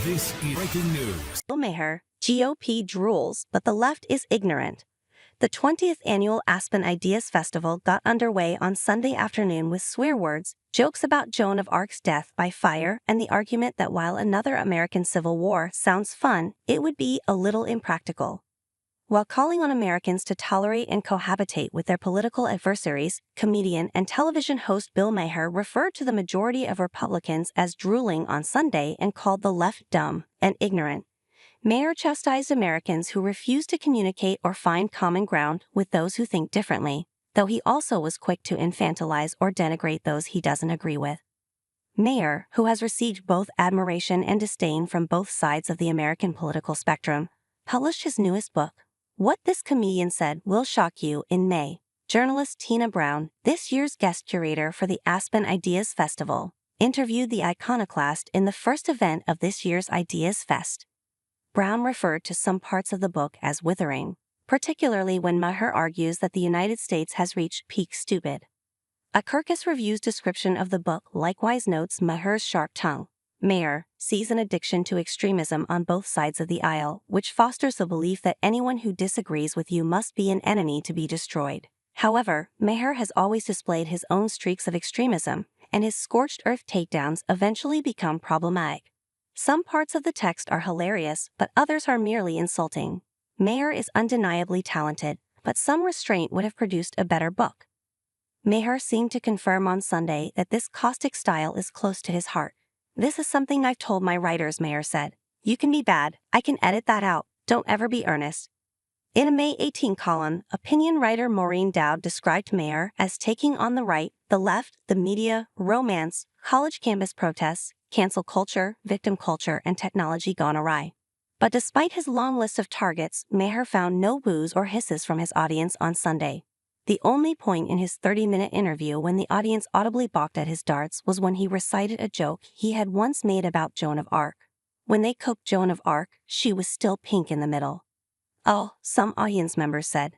This is breaking news. Maher GOP drools, but the left is ignorant. The 20th annual Aspen Ideas Festival got underway on Sunday afternoon with swear words, jokes about Joan of Arc's death by fire, and the argument that while another American Civil War sounds fun, it would be a little impractical. While calling on Americans to tolerate and cohabitate with their political adversaries, comedian and television host Bill Maher referred to the majority of Republicans as drooling on Sunday and called the left dumb and ignorant. Maher chastised Americans who refuse to communicate or find common ground with those who think differently, though he also was quick to infantilize or denigrate those he doesn't agree with. Maher, who has received both admiration and disdain from both sides of the American political spectrum, published his newest book, What This Comedian Said Will Shock You, in May. Journalist Tina Brown, this year's guest curator for the Aspen Ideas Festival, interviewed the iconoclast in the first event of this year's Ideas Fest. Brown referred to some parts of the book as withering, particularly when Maher argues that the United States has reached peak stupid. A Kirkus Review's description of the book likewise notes Maher's sharp tongue. Maher sees an addiction to extremism on both sides of the aisle, which fosters the belief that anyone who disagrees with you must be an enemy to be destroyed. However, Maher has always displayed his own streaks of extremism, and his scorched earth takedowns eventually become problematic. Some parts of the text are hilarious, but others are merely insulting. Maher is undeniably talented, but some restraint would have produced a better book. Maher seemed to confirm on Sunday that this caustic style is close to his heart. This is something I've told my writers, Maher said. You can be bad, I can edit that out, don't ever be earnest. In a May 18 column, opinion writer Maureen Dowd described Maher as taking on the right, the left, the media, romance, college campus protests, cancel culture, victim culture, and technology gone awry. But despite his long list of targets, Maher found no boos or hisses from his audience on Sunday. The only point in his 30-minute interview when the audience audibly balked at his darts was when he recited a joke he had once made about Joan of Arc. When they cooked Joan of Arc, she was still pink in the middle. Oh, some audience members said.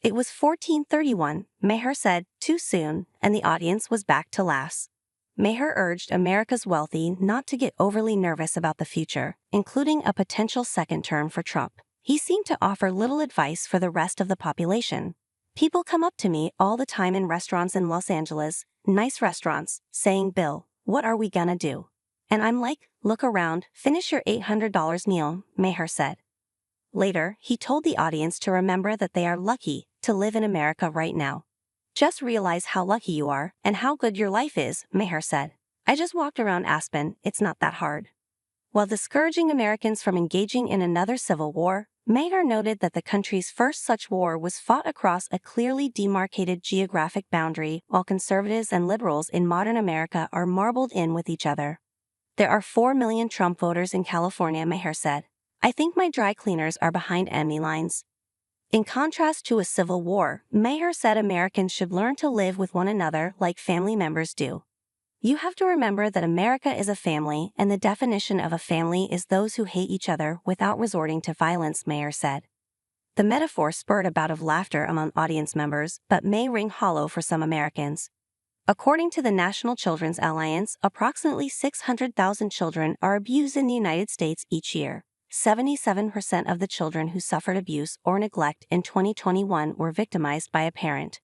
It was 1431, Maher said, too soon, and the audience was back to laughs. Maher urged America's wealthy not to get overly nervous about the future, including a potential second term for Trump. He seemed to offer little advice for the rest of the population. People come up to me all the time in restaurants in Los Angeles, nice restaurants, saying, Bill, what are we gonna do? And I'm like, look around, finish your $800 meal, Maher said. Later, he told the audience to remember that they are lucky to live in America right now. Just realize how lucky you are and how good your life is, Maher said. I just walked around Aspen, it's not that hard. While discouraging Americans from engaging in another civil war, Maher noted that the country's first such war was fought across a clearly demarcated geographic boundary, while conservatives and liberals in modern America are marbled in with each other. There are 4 million Trump voters in California, Maher said. I think my dry cleaners are behind enemy lines. In contrast to a civil war, Maher said Americans should learn to live with one another like family members do. You have to remember that America is a family, and the definition of a family is those who hate each other without resorting to violence, Maher said. The metaphor spurred a bout of laughter among audience members, but may ring hollow for some Americans. According to the National Children's Alliance, approximately 600,000 children are abused in the United States each year. 77% of the children who suffered abuse or neglect in 2021 were victimized by a parent.